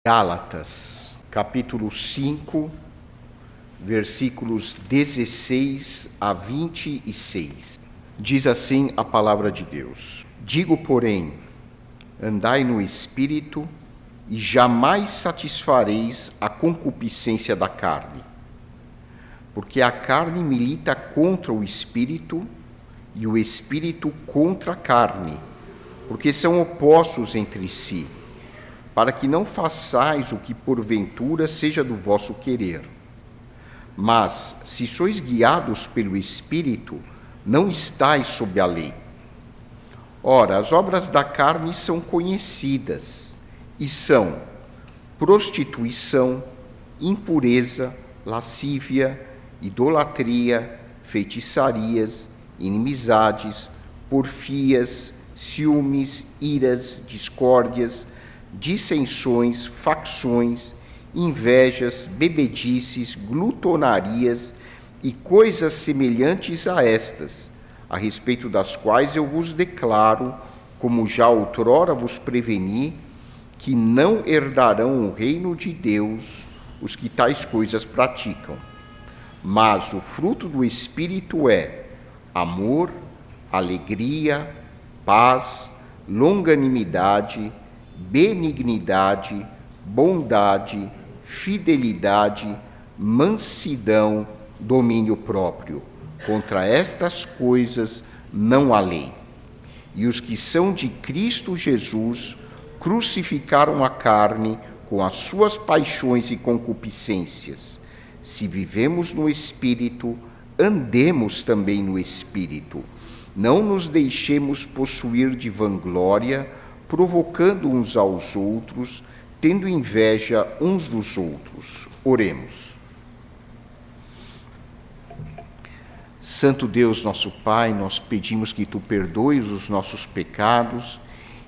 Gálatas, capítulo 5, versículos 16 a 26. Diz assim a palavra de Deus: Digo, porém, andai no Espírito, e jamais satisfareis a concupiscência da carne. Porque a carne milita contra o Espírito, e o Espírito contra a carne, porque são opostos entre si, para que não façais o que porventura seja do vosso querer. Mas, se sois guiados pelo Espírito, não estais sob a lei. Ora, as obras da carne são conhecidas, e são prostituição, impureza, lascívia, idolatria, feitiçarias, inimizades, porfias, ciúmes, iras, discórdias, dissensões, facções, invejas, bebedices, glutonarias e coisas semelhantes a estas, a respeito das quais eu vos declaro, como já outrora vos preveni, que não herdarão o reino de Deus os que tais coisas praticam. Mas o fruto do Espírito é amor, alegria, paz, longanimidade, benignidade, bondade, fidelidade, mansidão, domínio próprio. Contra estas coisas não há lei. E os que são de Cristo Jesus crucificaram a carne com as suas paixões e concupiscências. Se vivemos no Espírito, andemos também no Espírito. Não nos deixemos possuir de vanglória, provocando uns aos outros, tendo inveja uns dos outros. Oremos. Santo Deus, nosso Pai, nós pedimos que Tu perdoes os nossos pecados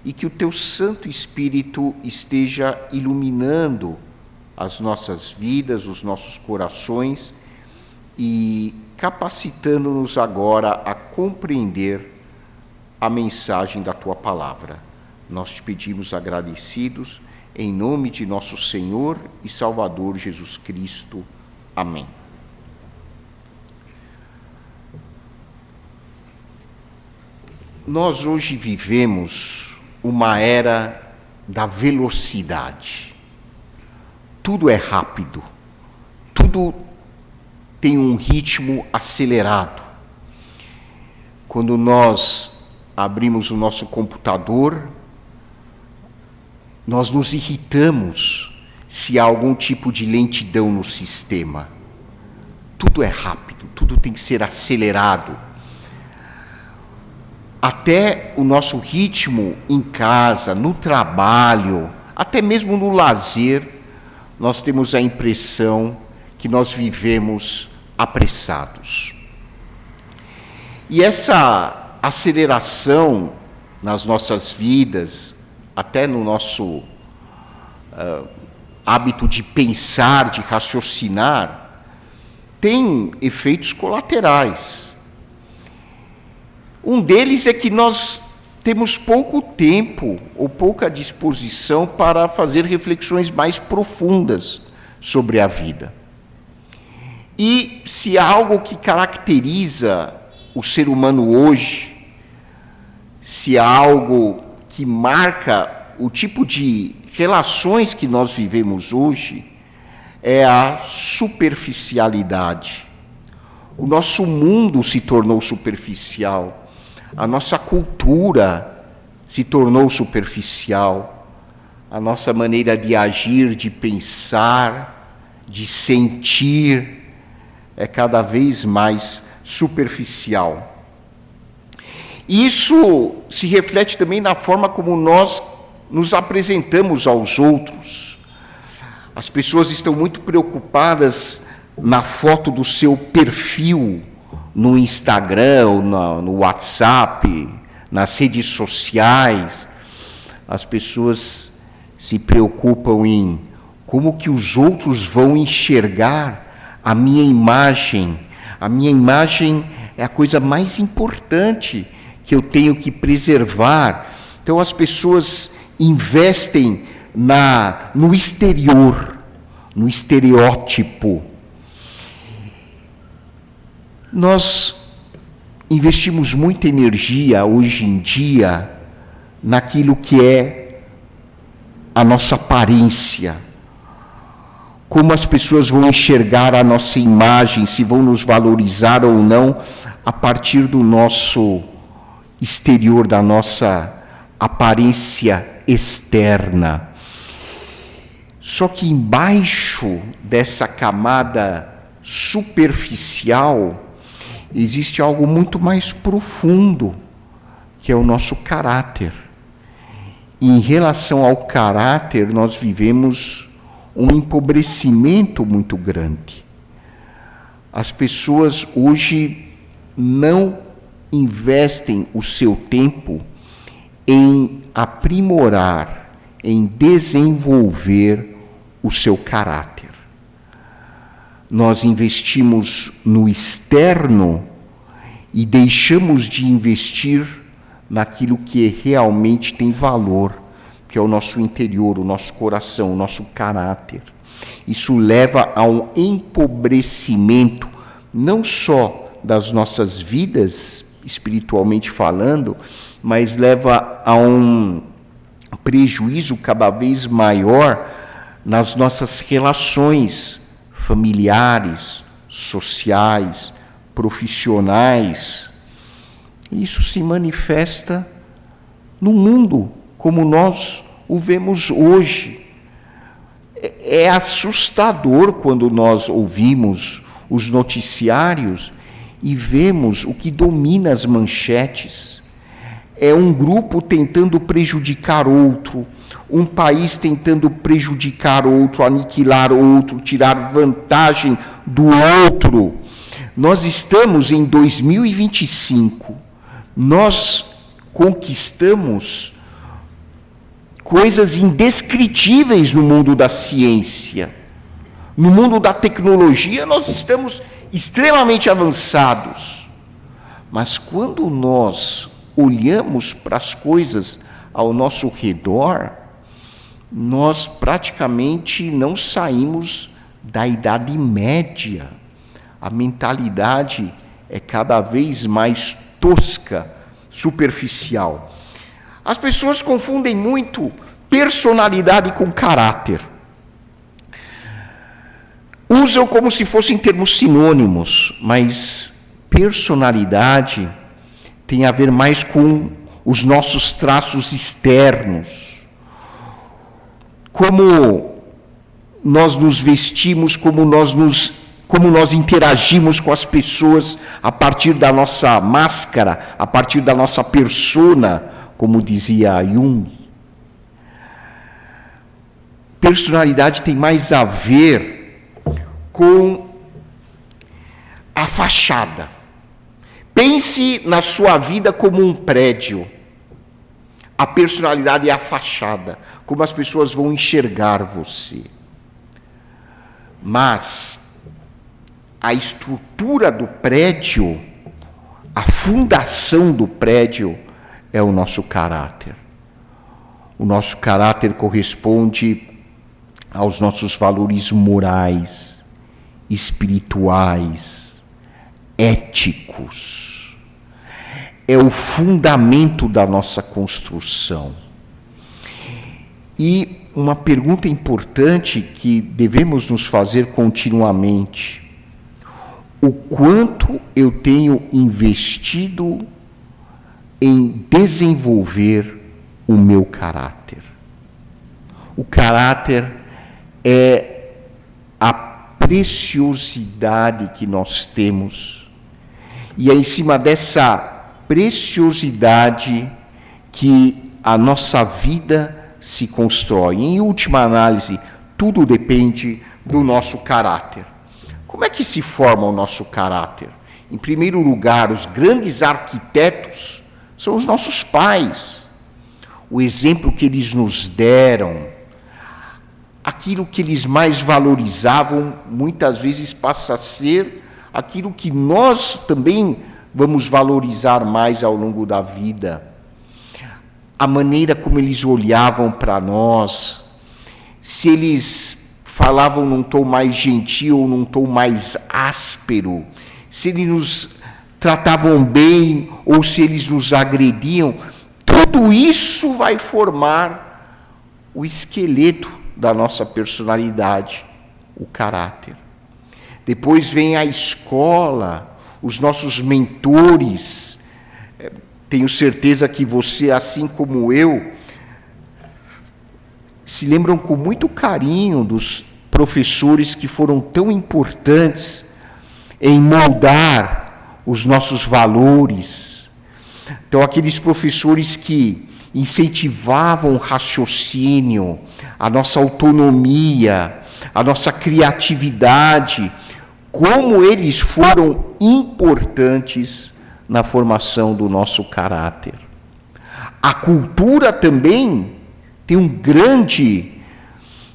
e que o Teu Santo Espírito esteja iluminando as nossas vidas, os nossos corações e capacitando-nos agora a compreender a mensagem da Tua Palavra. Nós te pedimos agradecidos, em nome de nosso Senhor e Salvador Jesus Cristo. Amém. Nós hoje vivemos uma era da velocidade. Tudo é rápido, tudo tem um ritmo acelerado. Quando nós abrimos o nosso computador, nós nos irritamos se há algum tipo de lentidão no sistema. Tudo é rápido, tudo tem que ser acelerado. Até o nosso ritmo em casa, no trabalho, até mesmo no lazer, nós temos a impressão que nós vivemos apressados. E essa aceleração nas nossas vidas, até no nosso hábito de pensar, de raciocinar, tem efeitos colaterais. Um deles é que nós temos pouco tempo ou pouca disposição para fazer reflexões mais profundas sobre a vida. E se há algo que caracteriza o ser humano hoje, se há algo que marca o tipo de relações que nós vivemos hoje, é a superficialidade. O nosso mundo se tornou superficial. A nossa cultura se tornou superficial, a nossa maneira de agir, de pensar, de sentir, é cada vez mais superficial. Isso se reflete também na forma como nós nos apresentamos aos outros. As pessoas estão muito preocupadas na foto do seu perfil, no Instagram, ou no WhatsApp, nas redes sociais. As pessoas se preocupam em como que os outros vão enxergar a minha imagem. A minha imagem é a coisa mais importante que eu tenho que preservar. Então as pessoas investem no exterior, no estereótipo. Nós investimos muita energia hoje em dia naquilo que é a nossa aparência, como as pessoas vão enxergar a nossa imagem, se vão nos valorizar ou não, a partir do nosso exterior, da nossa aparência externa. Só que embaixo dessa camada superficial existe algo muito mais profundo, que é o nosso caráter. E em relação ao caráter, nós vivemos um empobrecimento muito grande. As pessoas hoje não investem o seu tempo em aprimorar, em desenvolver o seu caráter. Nós investimos no externo e deixamos de investir naquilo que realmente tem valor, que é o nosso interior, o nosso coração, o nosso caráter. Isso leva a um empobrecimento, não só das nossas vidas, espiritualmente falando, mas leva a um prejuízo cada vez maior nas nossas relações familiares, sociais, profissionais. Isso se manifesta no mundo como nós o vemos hoje. É assustador quando nós ouvimos os noticiários e vemos o que domina as manchetes. É um grupo tentando prejudicar outro, um país tentando prejudicar outro, aniquilar outro, tirar vantagem do outro. Nós estamos em 2025, nós conquistamos coisas indescritíveis no mundo da ciência. No mundo da tecnologia, nós estamos extremamente avançados. Mas quando nós olhamos para as coisas ao nosso redor, nós praticamente não saímos da Idade Média. A mentalidade é cada vez mais tosca, superficial. As pessoas confundem muito personalidade com caráter. Usam como se fossem termos sinônimos, mas personalidade tem a ver mais com os nossos traços externos. Como nós nos vestimos, como nós interagimos com as pessoas a partir da nossa máscara, a partir da nossa persona, como dizia Jung. Personalidade tem mais a ver com a fachada. Pense na sua vida como um prédio. A personalidade é a fachada, como as pessoas vão enxergar você. Mas a estrutura do prédio, a fundação do prédio, é o nosso caráter. O nosso caráter corresponde aos nossos valores morais, espirituais, éticos. É o fundamento da nossa construção. E uma pergunta importante que devemos nos fazer continuamente: o quanto eu tenho investido em desenvolver o meu caráter? O caráter é a preciosidade que nós temos, e é em cima dessa preciosidade que a nossa vida se constrói. Em última análise, tudo depende do nosso caráter. Como é que se forma o nosso caráter? Em primeiro lugar, os grandes arquitetos são os nossos pais. O exemplo que eles nos deram, aquilo que eles mais valorizavam, muitas vezes passa a ser aquilo que nós também vamos valorizar mais ao longo da vida. A maneira como eles olhavam para nós, se eles falavam num tom mais gentil ou num tom mais áspero, se eles nos tratavam bem ou se eles nos agrediam, tudo isso vai formar o esqueleto da nossa personalidade, o caráter. Depois vem a escola, os nossos mentores. Tenho certeza que você, assim como eu, se lembram com muito carinho dos professores que foram tão importantes em moldar os nossos valores. Então, aqueles professores que incentivavam o raciocínio, a nossa autonomia, a nossa criatividade, como eles foram importantes na formação do nosso caráter. A cultura também tem um grande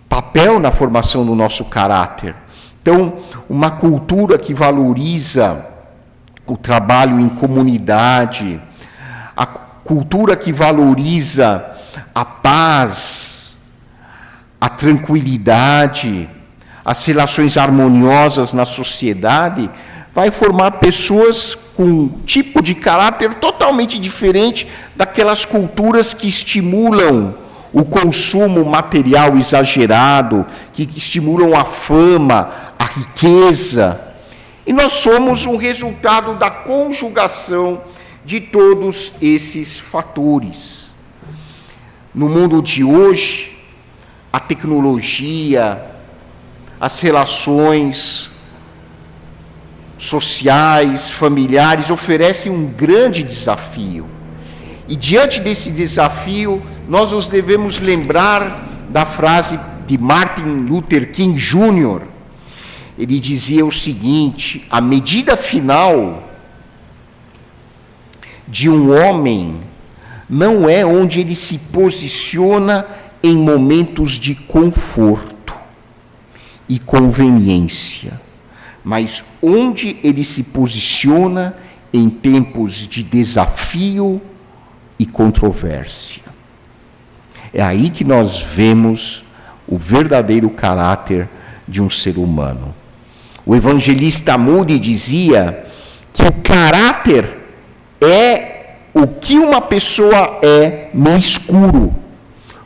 papel na formação do nosso caráter. Então, uma cultura que valoriza o trabalho em comunidade, a cultura que valoriza a paz, a tranquilidade, as relações harmoniosas na sociedade, vai formar pessoas com um tipo de caráter totalmente diferente daquelas culturas que estimulam o consumo material exagerado, que estimulam a fama, a riqueza. E nós somos um resultado da conjugação de todos esses fatores. No mundo de hoje, a tecnologia, as relações sociais, familiares, oferecem um grande desafio. E diante desse desafio, nós nos devemos lembrar da frase de Martin Luther King Jr. Ele dizia o seguinte: a medida final de um homem não é onde ele se posiciona em momentos de conforto e conveniência, mas onde ele se posiciona em tempos de desafio e controvérsia. É aí que nós vemos o verdadeiro caráter de um ser humano. O evangelista Moody dizia que o caráter é o que uma pessoa é no escuro,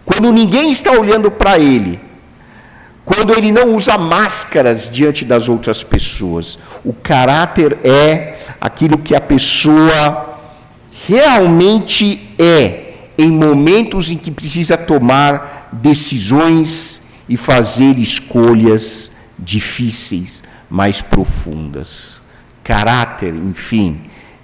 quando ninguém está olhando para ele, quando ele não usa máscaras diante das outras pessoas. O caráter é aquilo que a pessoa realmente é em momentos em que precisa tomar decisões e fazer escolhas difíceis, mais profundas. Caráter, enfim,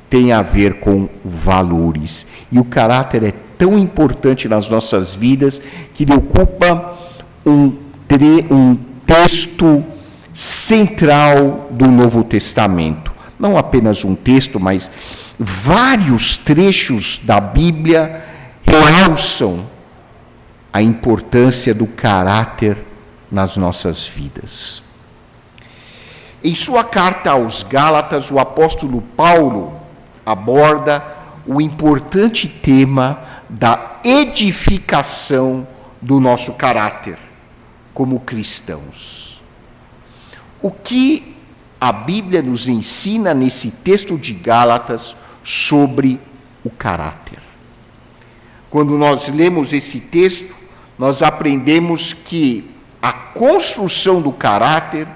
tem a ver com valores. E o caráter é tão importante nas nossas vidas que ele ocupa um texto central do Novo Testamento. Não apenas um texto, mas vários trechos da Bíblia realçam a importância do caráter nas nossas vidas. Em sua carta aos Gálatas, o apóstolo Paulo aborda o importante tema da edificação do nosso caráter como cristãos. O que a Bíblia nos ensina nesse texto de Gálatas sobre o caráter? Quando nós lemos esse texto, nós aprendemos que a construção do caráter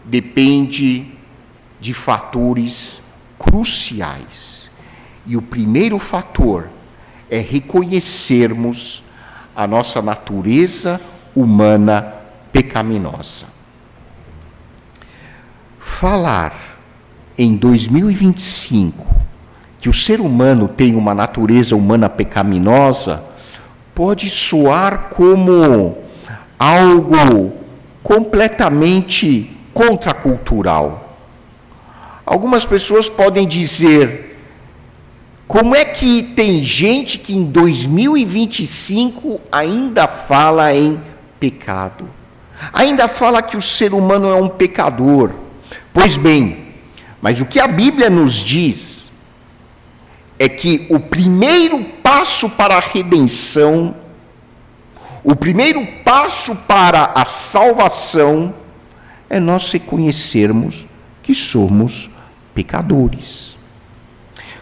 depende de fatores cruciais. E o primeiro fator é reconhecermos a nossa natureza humana pecaminosa. Falar em 2025 que o ser humano tem uma natureza humana pecaminosa pode soar como algo completamente contracultural. Algumas pessoas podem dizer: como é que tem gente que em 2025 ainda fala em pecado? Ainda fala que o ser humano é um pecador. Pois bem, mas o que a Bíblia nos diz é que o primeiro passo para a redenção, O primeiro passo para a salvação é nós reconhecermos que somos pecadores.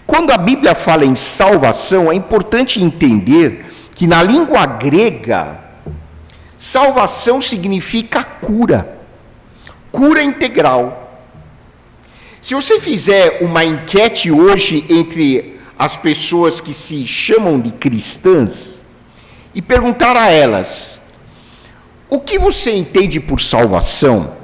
Quando a Bíblia fala em salvação, é importante entender que na língua grega, salvação significa cura, cura integral. Se você fizer uma enquete hoje entre as pessoas que se chamam de cristãs e perguntar a elas, o que você entende por salvação?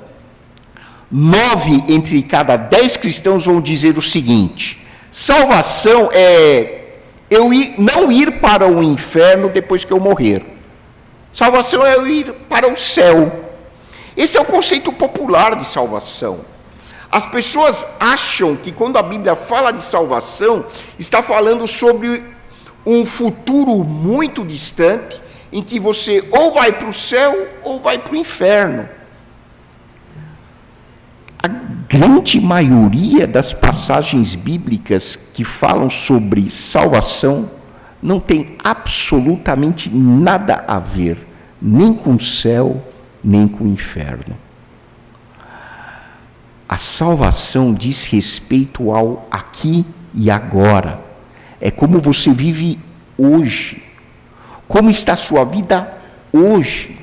9 entre cada 10 cristãos vão dizer o seguinte: salvação é eu não ir para o inferno depois que eu morrer. Salvação é eu ir para o céu. Esse é o conceito popular de salvação. As pessoas acham que quando a Bíblia fala de salvação, está falando sobre um futuro muito distante, em que você ou vai para o céu ou vai para o inferno. A grande maioria das passagens bíblicas que falam sobre salvação não tem absolutamente nada a ver, nem com o céu, nem com o inferno. A salvação diz respeito ao aqui e agora. É como você vive hoje. Como está a sua vida hoje.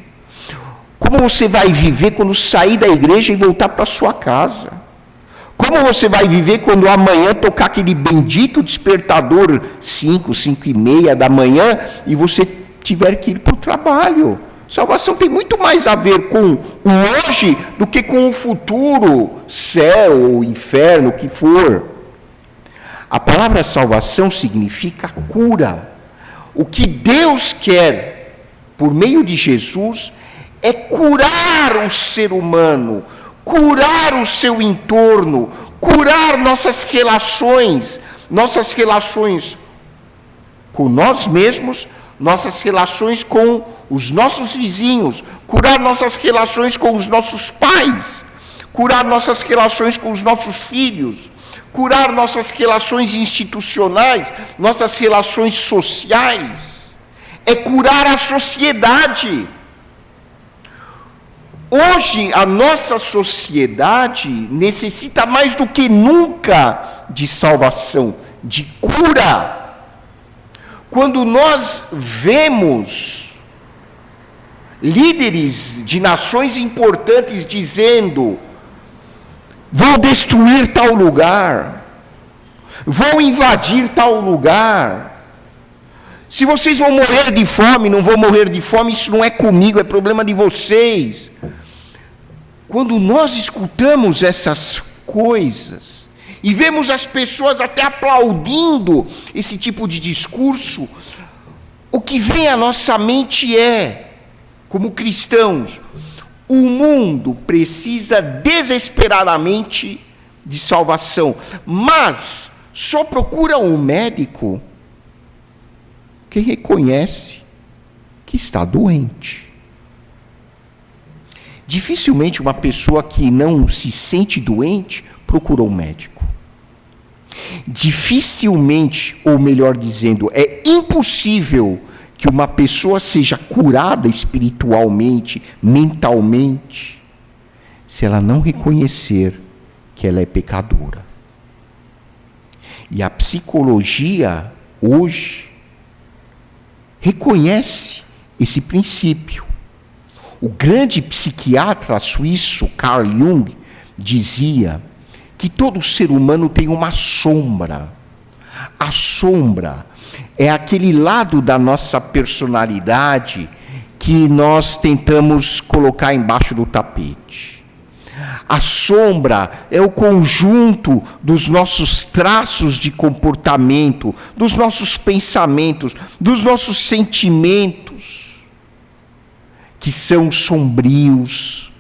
Como você vai viver quando sair da igreja e voltar para sua casa. Como você vai viver quando amanhã tocar aquele bendito despertador 5h30 da manhã e você tiver que ir para o trabalho. Salvação tem muito mais a ver com o hoje do que com o futuro, céu ou inferno, o que for. A palavra salvação significa cura. O que Deus quer, por meio de Jesus, é curar o ser humano, curar o seu entorno, curar nossas relações com nós mesmos, nossas relações com os nossos vizinhos, curar nossas relações com os nossos pais, curar nossas relações com os nossos filhos, curar nossas relações institucionais, nossas relações sociais, é curar a sociedade. Hoje, a nossa sociedade necessita mais do que nunca de salvação, de cura. Quando nós vemos líderes de nações importantes dizendo: vou destruir tal lugar, vou invadir tal lugar, se vocês vão morrer de fome, não vão morrer de fome, isso não é comigo, é problema de vocês. Quando nós escutamos essas coisas e vemos as pessoas até aplaudindo esse tipo de discurso, o que vem à nossa mente é, como cristãos, o mundo precisa desesperadamente de salvação, mas só procura um médico quem reconhece que está doente. Dificilmente uma pessoa que não se sente doente procura um médico. Dificilmente, ou melhor dizendo, é impossível que uma pessoa seja curada espiritualmente, mentalmente, se ela não reconhecer que ela é pecadora. E a psicologia, hoje, reconhece esse princípio. O grande psiquiatra suíço Carl Jung dizia que todo ser humano tem uma sombra. A sombra é aquele lado da nossa personalidade que nós tentamos colocar embaixo do tapete. A sombra é o conjunto dos nossos traços de comportamento, dos nossos pensamentos, dos nossos sentimentos, que são sombrios,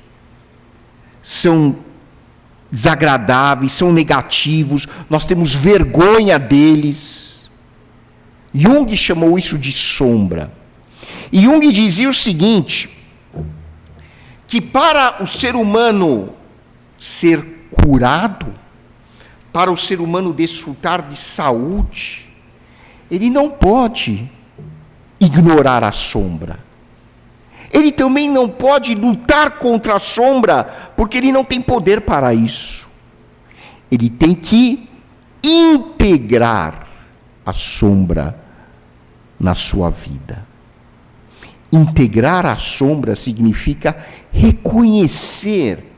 são desagradáveis, são negativos, nós temos vergonha deles. Jung chamou isso de sombra. E Jung dizia o seguinte, que para o ser humano ser curado, para o ser humano desfrutar de saúde, ele não pode ignorar a sombra. Ele também não pode lutar contra a sombra, porque ele não tem poder para isso. Ele tem que integrar a sombra na sua vida. Integrar a sombra significa reconhecer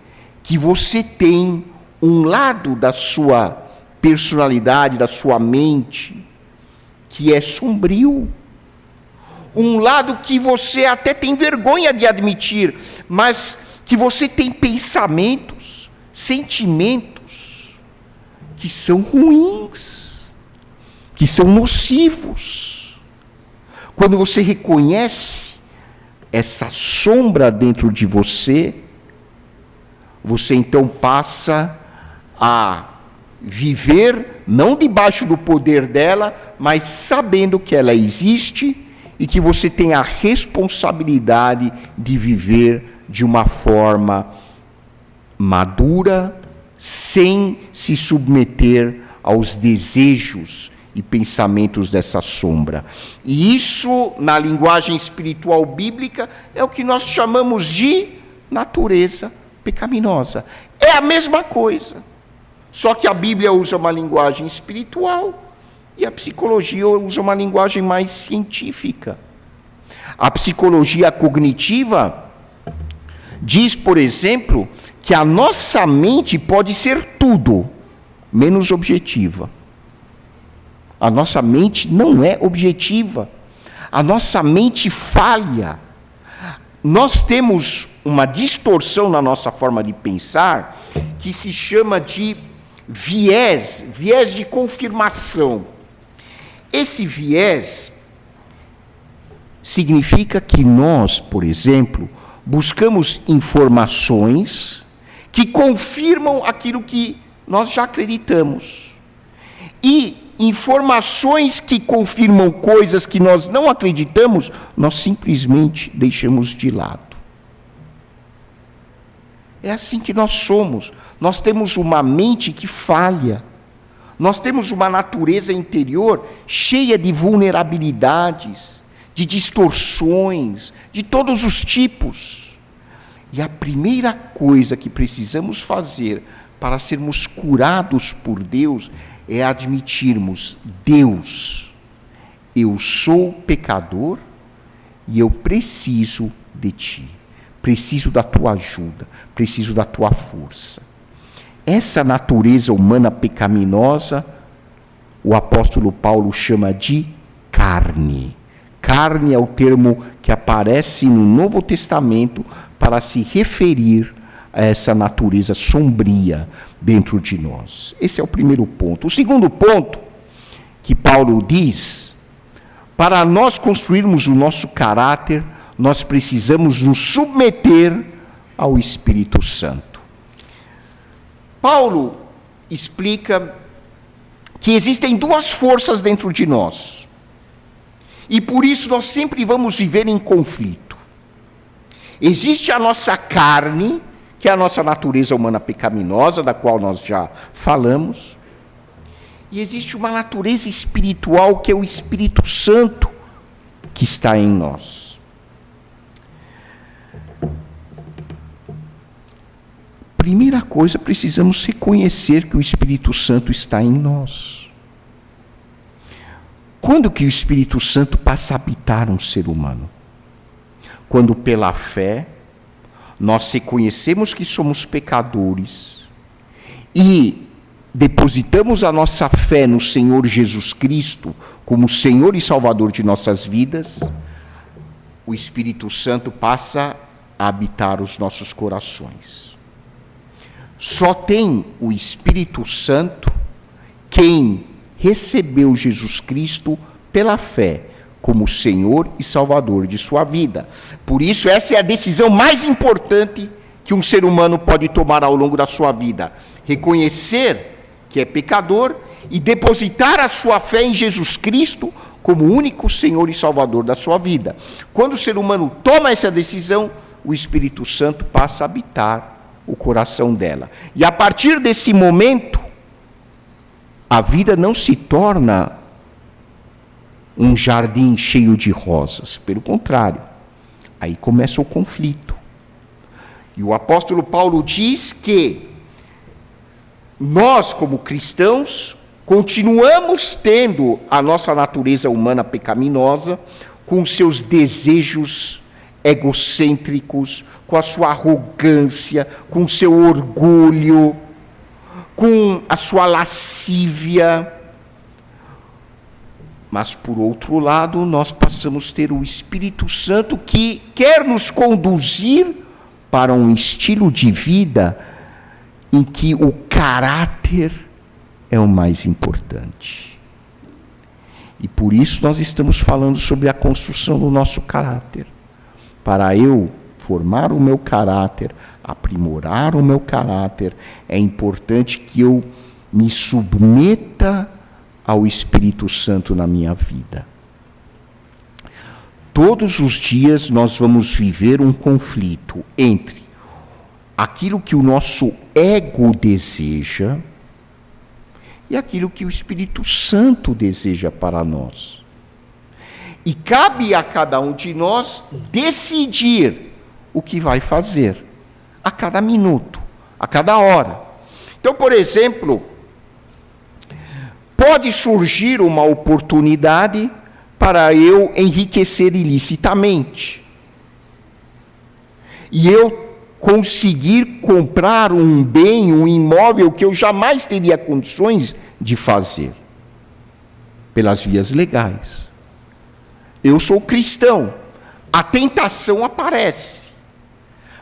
que você tem um lado da sua personalidade, da sua mente, que é sombrio. Um lado que você até tem vergonha de admitir, mas que você tem pensamentos, sentimentos que são ruins, que são nocivos. Quando você reconhece essa sombra dentro de você, você então passa a viver não debaixo do poder dela, mas sabendo que ela existe e que você tem a responsabilidade de viver de uma forma madura, sem se submeter aos desejos e pensamentos dessa sombra. E isso, na linguagem espiritual bíblica, é o que nós chamamos de natureza pecaminosa. É a mesma coisa, só que a Bíblia usa uma linguagem espiritual e a psicologia usa uma linguagem mais científica. A psicologia cognitiva diz, por exemplo, que a nossa mente pode ser tudo, menos objetiva. A nossa mente não é objetiva. A nossa mente falha. Nós temos uma distorção na nossa forma de pensar que se chama de viés de confirmação. Esse viés significa que nós, por exemplo, buscamos informações que confirmam aquilo que nós já acreditamos. E informações que confirmam coisas que nós não acreditamos, nós simplesmente deixamos de lado. É assim que nós somos. Nós temos uma mente que falha. Nós temos uma natureza interior cheia de vulnerabilidades, de distorções, de todos os tipos. E a primeira coisa que precisamos fazer para sermos curados por Deus é admitirmos: Deus, eu sou pecador e eu preciso de Ti. Preciso da Tua ajuda, preciso da Tua força. Essa natureza humana pecaminosa, o apóstolo Paulo chama de carne. Carne é o termo que aparece no Novo Testamento para se referir a essa natureza sombria dentro de nós. Esse é o primeiro ponto. O segundo ponto que Paulo diz: para nós construirmos o nosso caráter, nós precisamos nos submeter ao Espírito Santo. Paulo explica que existem duas forças dentro de nós, e por isso nós sempre vamos viver em conflito. Existe a nossa carne, que é a nossa natureza humana pecaminosa, da qual nós já falamos, e existe uma natureza espiritual, que é o Espírito Santo, que está em nós. Primeira coisa, precisamos reconhecer que o Espírito Santo está em nós. Quando que o Espírito Santo passa a habitar um ser humano? Quando pela fé nós reconhecemos que somos pecadores e depositamos a nossa fé no Senhor Jesus Cristo como Senhor e Salvador de nossas vidas, o Espírito Santo passa a habitar os nossos corações. Só tem o Espírito Santo quem recebeu Jesus Cristo pela fé como Senhor e Salvador de sua vida. Por isso, essa é a decisão mais importante que um ser humano pode tomar ao longo da sua vida: reconhecer que é pecador e depositar a sua fé em Jesus Cristo como único Senhor e Salvador da sua vida. Quando o ser humano toma essa decisão, o Espírito Santo passa a habitar o coração dela. E a partir desse momento, a vida não se torna um jardim cheio de rosas. Pelo contrário, Aí começa o conflito. E o apóstolo Paulo diz que nós, como cristãos, continuamos tendo a nossa natureza humana pecaminosa, com seus desejos egocêntricos, com a sua arrogância, com o seu orgulho, com a sua lascívia. Mas, por outro lado, nós passamos a ter o Espírito Santo que quer nos conduzir para um estilo de vida em que o caráter é o mais importante. E por isso nós estamos falando sobre a construção do nosso caráter. Para eu formar o meu caráter, aprimorar o meu caráter, é importante que eu me submeta ao Espírito Santo na minha vida. Todos os dias nós vamos viver um conflito entre aquilo que o nosso ego deseja e aquilo que o Espírito Santo deseja para nós. E cabe a cada um de nós decidir o que vai fazer a cada minuto, a cada hora. Então, por exemplo, pode surgir uma oportunidade para eu enriquecer ilicitamente. E eu conseguir comprar um bem, um imóvel que eu jamais teria condições de fazer, pelas vias legais. Eu sou cristão, a tentação aparece,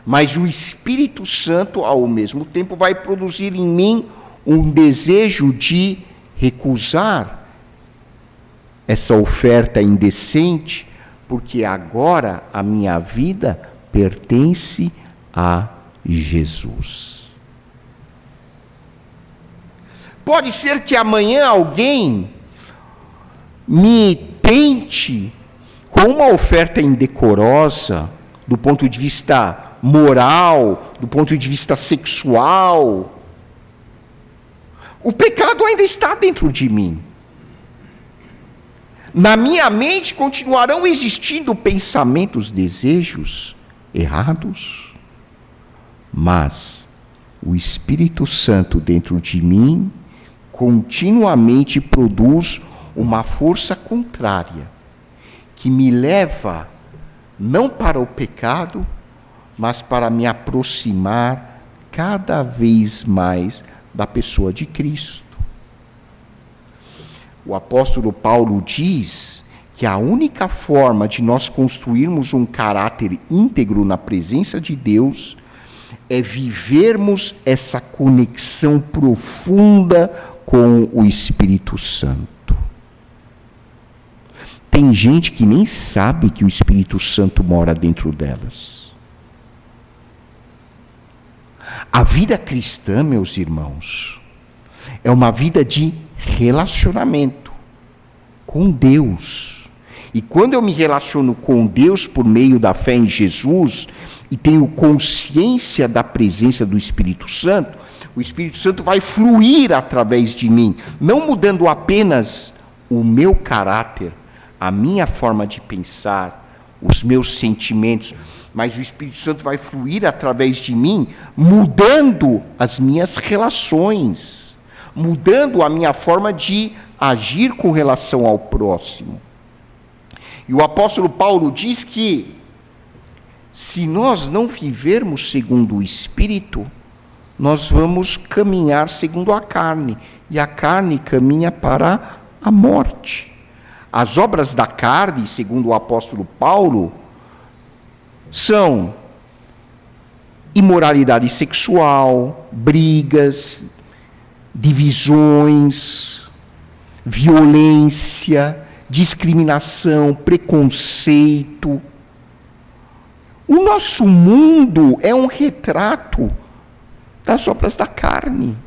mas o Espírito Santo, ao mesmo tempo, vai produzir em mim um desejo de recusar essa oferta indecente, porque agora a minha vida pertence a Jesus. Pode ser que amanhã alguém me tente com uma oferta indecorosa, do ponto de vista moral, do ponto de vista sexual. O pecado ainda está dentro de mim. Na minha mente continuarão existindo pensamentos, desejos errados, mas o Espírito Santo dentro de mim continuamente produz uma força contrária, que me leva não para o pecado, mas para me aproximar cada vez mais da pessoa de Cristo. O apóstolo Paulo diz que a única forma de nós construirmos um caráter íntegro na presença de Deus é vivermos essa conexão profunda com o Espírito Santo. Tem gente que nem sabe que o Espírito Santo mora dentro delas. A vida cristã, meus irmãos, é uma vida de relacionamento com Deus. E quando eu me relaciono com Deus por meio da fé em Jesus e tenho consciência da presença do Espírito Santo, o Espírito Santo vai fluir através de mim, não mudando apenas o meu caráter, a minha forma de pensar, os meus sentimentos, mas o Espírito Santo vai fluir através de mim, mudando as minhas relações, mudando a minha forma de agir com relação ao próximo. E o apóstolo Paulo diz que, se nós não vivermos segundo o Espírito, nós vamos caminhar segundo a carne, e a carne caminha para a morte. As obras da carne, segundo o apóstolo Paulo, são imoralidade sexual, brigas, divisões, violência, discriminação, preconceito. O nosso mundo é um retrato das obras da carne.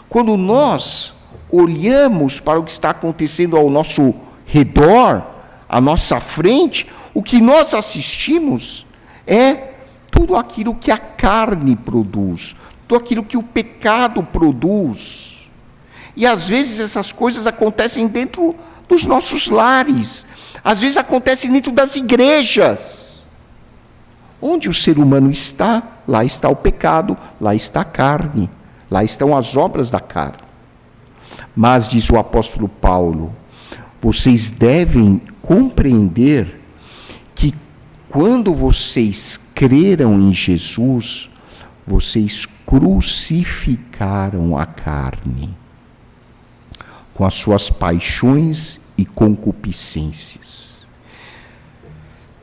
Quando nós olhamos para o que está acontecendo ao nosso redor, à nossa frente, o que nós assistimos é tudo aquilo que a carne produz, tudo aquilo que o pecado produz. E às vezes essas coisas acontecem dentro dos nossos lares. Às vezes acontece dentro das igrejas. Onde o ser humano está, lá está o pecado, lá está a carne, lá estão as obras da carne. Mas, diz o apóstolo Paulo, vocês devem compreender que quando vocês creram em Jesus, vocês crucificaram a carne com as suas paixões e concupiscências.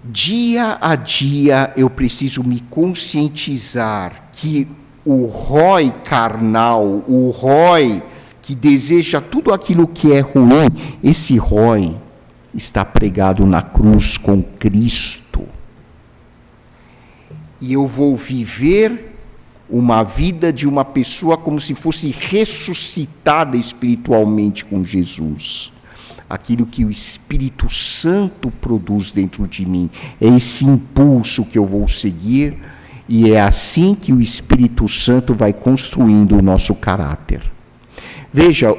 Dia a dia eu preciso me conscientizar que o rói carnal, o rói que deseja tudo aquilo que é ruim, esse rói está pregado na cruz com Cristo. E eu vou viver uma vida de uma pessoa como se fosse ressuscitada espiritualmente com Jesus. Aquilo que o Espírito Santo produz dentro de mim. É esse impulso que eu vou seguir, e é assim que o Espírito Santo vai construindo o nosso caráter. Veja,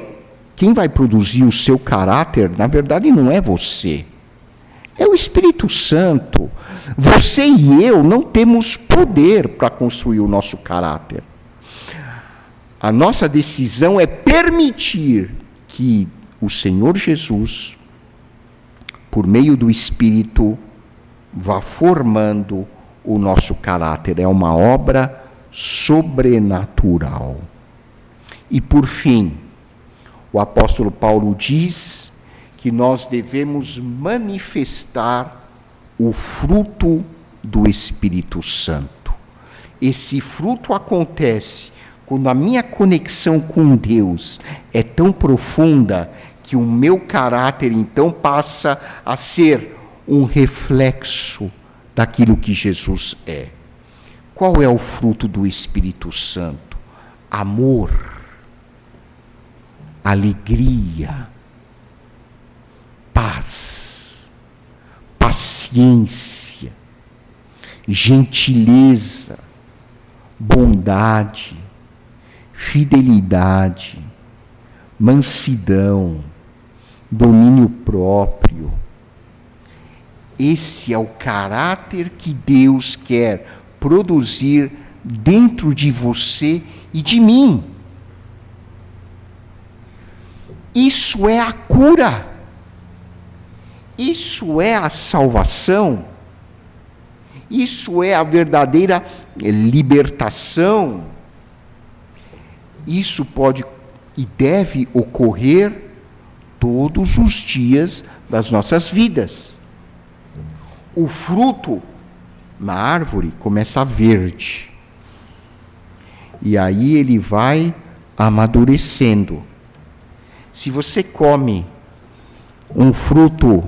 quem vai produzir o seu caráter, na verdade, não é você. É o Espírito Santo. Você e eu não temos poder para construir o nosso caráter. A nossa decisão é permitir que o Senhor Jesus, por meio do Espírito, vá formando o nosso caráter. É uma obra sobrenatural. E por fim, o apóstolo Paulo diz que nós devemos manifestar o fruto do Espírito Santo. Esse fruto acontece quando a minha conexão com Deus é tão profunda que o meu caráter então passa a ser um reflexo daquilo que Jesus é. Qual é o fruto do Espírito Santo? Amor, alegria, paz, paciência, gentileza, bondade, fidelidade, mansidão, domínio próprio. Esse é o caráter que Deus quer produzir dentro de você e de mim. Isso é a cura. Isso é a salvação. Isso é a verdadeira libertação. Isso pode e deve ocorrer todos os dias das nossas vidas. O fruto na árvore começa verde. E aí ele vai amadurecendo. Se você come um fruto,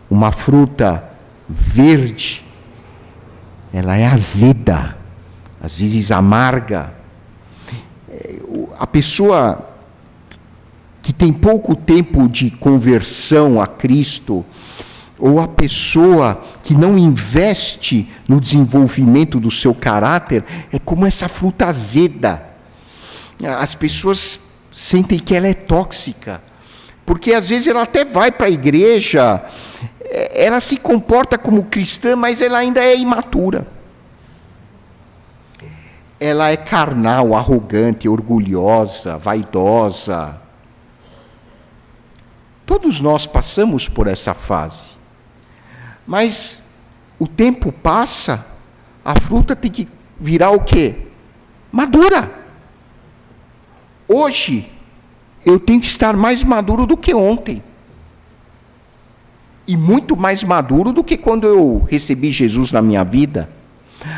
uma fruta verde, ela é azeda, às vezes amarga. A pessoa que tem pouco tempo de conversão a Cristo, ou a pessoa que não investe no desenvolvimento do seu caráter, é como essa fruta azeda. As pessoas sentem que ela é tóxica, porque às vezes ela até vai para a igreja, ela se comporta como cristã, mas ela ainda é imatura. Ela é carnal, arrogante, orgulhosa, vaidosa. Todos nós passamos por essa fase. Mas o tempo passa, a fruta tem que virar o quê? Madura. Hoje, eu tenho que estar mais maduro do que ontem. E muito mais maduro do que quando eu recebi Jesus na minha vida.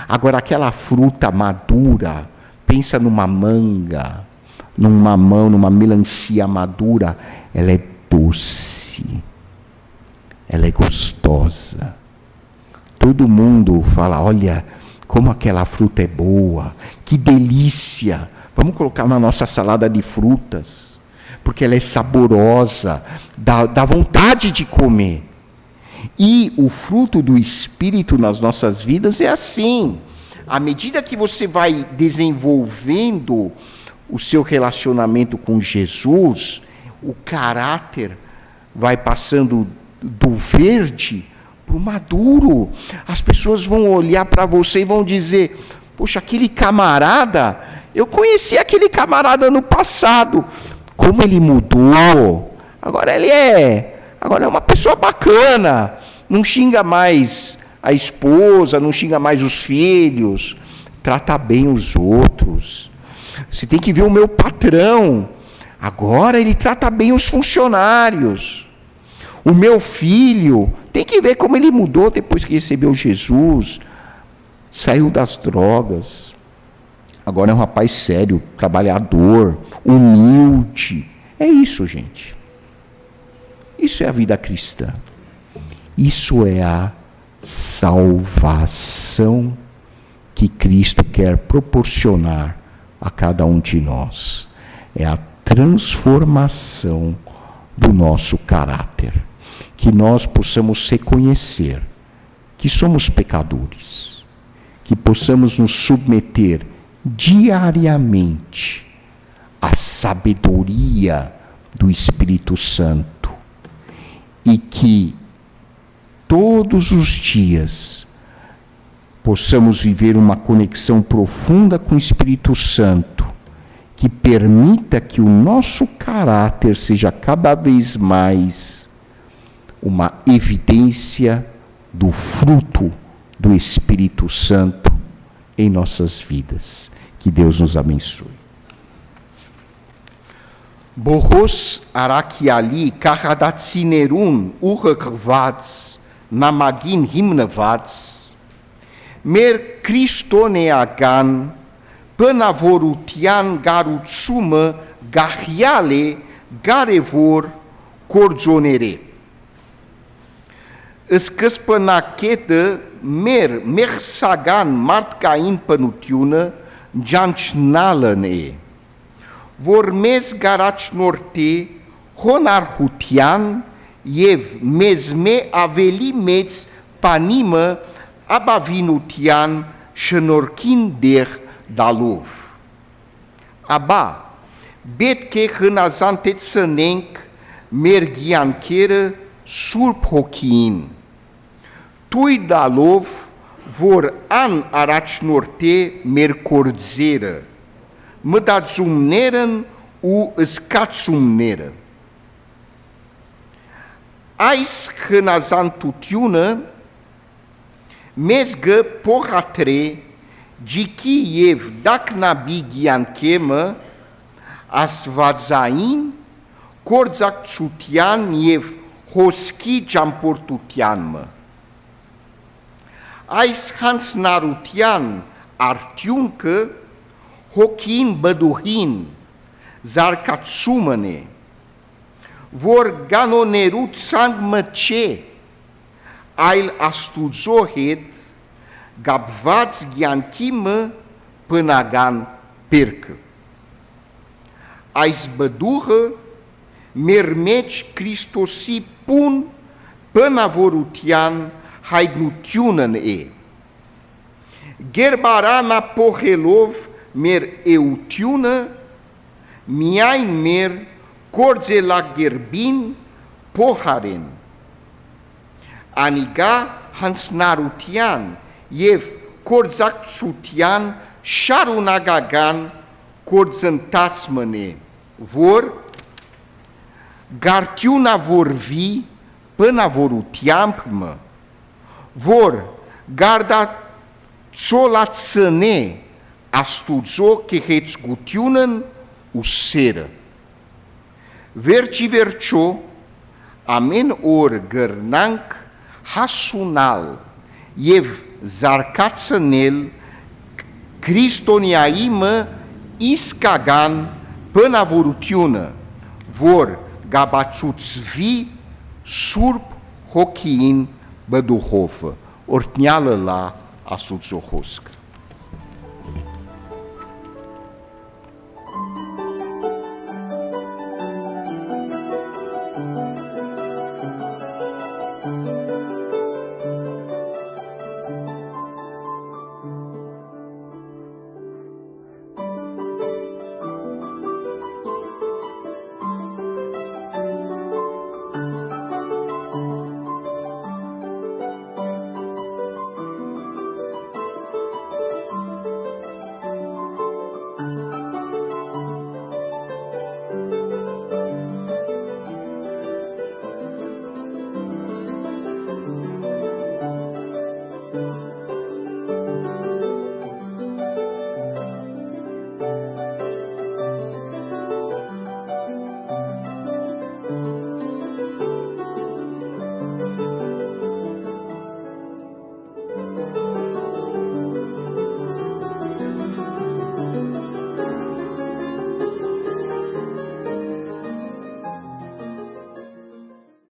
Agora, aquela fruta madura, pensa numa manga, num mamão, numa melancia madura, ela é doce, ela é gostosa. Todo mundo fala, olha, como aquela fruta é boa, que delícia. Vamos colocar na nossa salada de frutas, porque ela é saborosa, dá vontade de comer. E o fruto do Espírito nas nossas vidas é assim. À medida que você vai desenvolvendo o seu relacionamento com Jesus, o caráter vai passando do verde para o maduro. As pessoas vão olhar para você e vão dizer: poxa, aquele camarada, eu conheci aquele camarada no passado, como ele mudou, agora é uma pessoa bacana, não xinga mais a esposa, não xinga mais os filhos, trata bem os outros. Você tem que ver o meu patrão, agora ele trata bem os funcionários. O meu filho, tem que ver como ele mudou depois que recebeu Jesus, saiu das drogas, agora é um rapaz sério, trabalhador, humilde. É isso, gente. Isso é a vida cristã. Isso é a salvação que Cristo quer proporcionar a cada um de nós. É a transformação do nosso caráter. Que nós possamos reconhecer que somos pecadores. Que possamos nos submeter diariamente à sabedoria do Espírito Santo. E que todos os dias possamos viver uma conexão profunda com o Espírito Santo, que permita que o nosso caráter seja cada vez mais uma evidência do fruto do Espírito Santo em nossas vidas. Que Deus nos abençoe. Boros arakiali kahadatsinerun urakvads namagin himnavads mer Christoneagan panavorutian garutsuma gahiale garevor corzonere. Escăspănachete mersagan martcain pănutiună janchnalane. Vormez garaci norte honarhutian ev mezme avelimeț panimă abavinutian șenorchin der dalov. Aba, betke hânazantet sănenc mergiancheră surp hochiin. Tui dalov vor an araci norte mercorzeră. Mă dațumnerăn u îscațumneră. Ais hânazantutiună mezgă pohatre Gikiev daknabi gianchemă asvazain korzak tsutian ev hoski jamportutianmă. Ais hans narutian artiuncă hokin băduhin zarkatsumăne vor ganonerut sangmăce ail astuzohet gabvați gianchimă pânagan percă. Ais băduhă mermeci Cristosi pun până vorutian haidnutiunăn e. Gerbarana pohelov mer eutiună miain mer corze la gerbin poharen. Aniga hansnarutian ev corzak tsutian șarunagagan corzântațmăne vor gartiuna vorvi până vorutiampmă vor garda tsolatsăne astudzo keheț gutiunăn useră. Verci vercio amen or gărnanc hasunal ev zarcațănel cristoniaimă iskagan până vorutiună vor gabațuțvi surp hochiin băduhofă ortneală la asutzohosc.